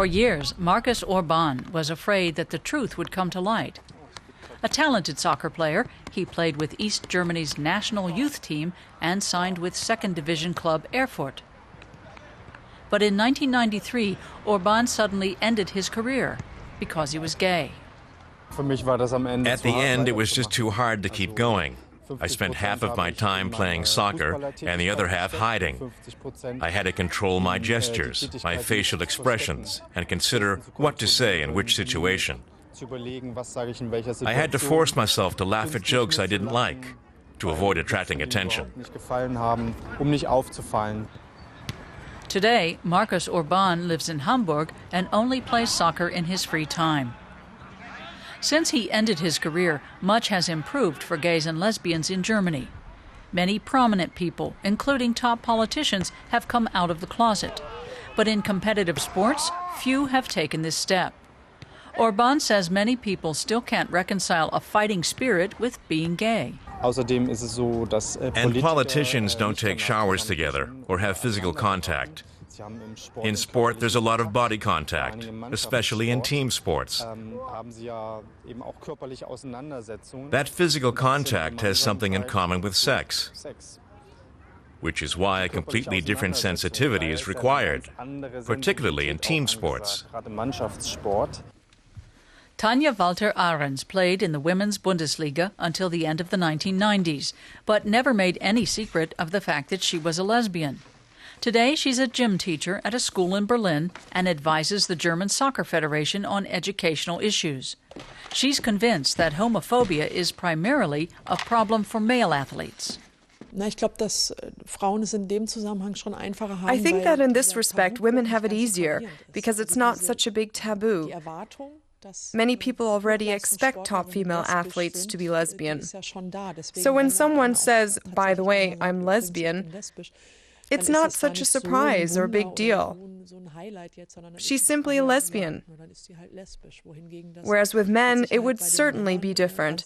For years, Markus Orban was afraid that the truth would come to light. A talented soccer player, he played with East Germany's national youth team and signed with second division club Erfurt. But in 1993, Orban suddenly ended his career because he was gay. At the end, it was just too hard to keep going. I spent half of my time playing soccer and the other half hiding. I had to control my gestures, my facial expressions, and consider what to say in which situation. I had to force myself to laugh at jokes I didn't like, to avoid attracting attention. Today, Markus Orban lives in Hamburg and only plays soccer in his free time. Since he ended his career, much has improved for gays and lesbians in Germany. Many prominent people, including top politicians, have come out of the closet. But in competitive sports, few have taken this step. Orban says many people still can't reconcile a fighting spirit with being gay. And politicians don't take showers together or have physical contact. In sport, there's a lot of body contact, especially in team sports. That physical contact has something in common with sex, which is why a completely different sensitivity is required, particularly in team sports. Tanja Walter-Ahrens played in the Women's Bundesliga until the end of the 1990s, but never made any secret of the fact that she was a lesbian. Today, she's a gym teacher at a school in Berlin and advises the German Soccer Federation on educational issues. She's convinced that homophobia is primarily a problem for male athletes. I think that in this respect, women have it easier, because it's not such a big taboo. Many people already expect top female athletes to be lesbian. So when someone says, by the way, I'm lesbian, it's not such a surprise or a big deal. She's simply a lesbian. Whereas with men, it would certainly be different.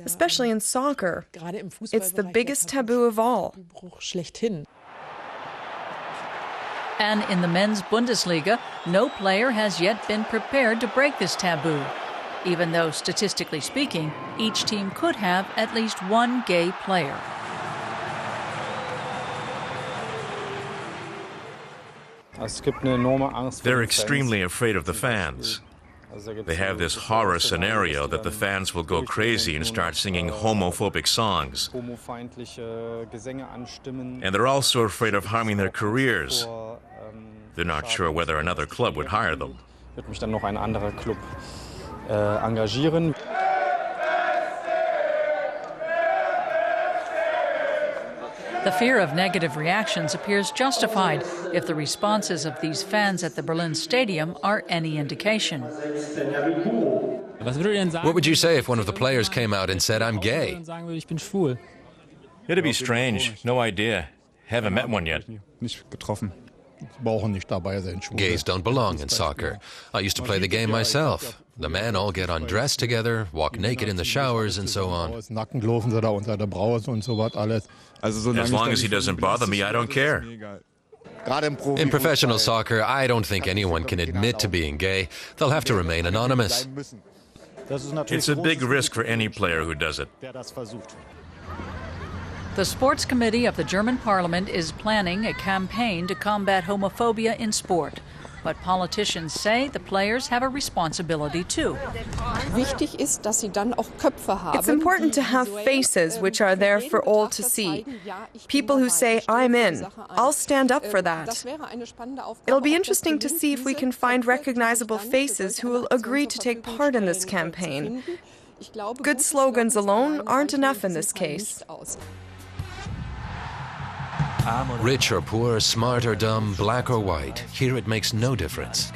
Especially in soccer. It's the biggest taboo of all. And in the men's Bundesliga, no player has yet been prepared to break this taboo, even though, statistically speaking, each team could have at least one gay player. They're extremely afraid of the fans. They have this horror scenario that the fans will go crazy and start singing homophobic songs. And they're also afraid of harming their careers. They're not sure whether another club would hire them. The fear of negative reactions appears justified if the responses of these fans at the Berlin stadium are any indication. What would you say if one of the players came out and said, I'm gay? It'd be strange. No idea. Haven't met one yet. Gays don't belong in soccer. I used to play the game myself. The men all get undressed together, walk naked in the showers, and so on. As long as he doesn't bother me, I don't care. In professional soccer, I don't think anyone can admit to being gay. They'll have to remain anonymous. It's a big risk for any player who does it. The Sports Committee of the German Parliament is planning a campaign to combat homophobia in sport. But politicians say the players have a responsibility too. It's important to have faces which are there for all to see. People who say, I'm in. I'll stand up for that. It'll be interesting to see if we can find recognizable faces who will agree to take part in this campaign. Good slogans alone aren't enough in this case. Rich or poor, smart or dumb, black or white, here it makes no difference.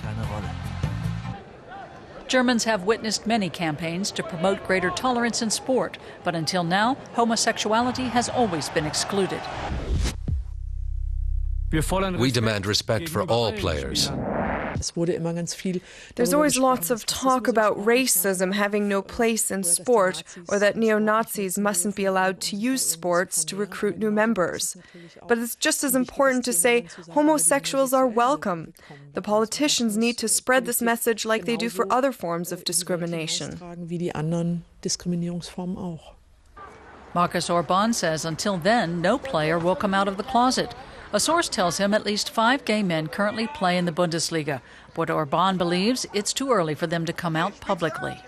Germans have witnessed many campaigns to promote greater tolerance in sport, but until now, homosexuality has always been excluded. We demand respect for all players. There's always lots of talk about racism having no place in sport, or that neo-Nazis mustn't be allowed to use sports to recruit new members. But it's just as important to say homosexuals are welcome. The politicians need to spread this message like they do for other forms of discrimination. Markus Orban says until then, no player will come out of the closet. A source tells him at least 5 gay men currently play in the Bundesliga, but Orban believes it's too early for them to come out publicly.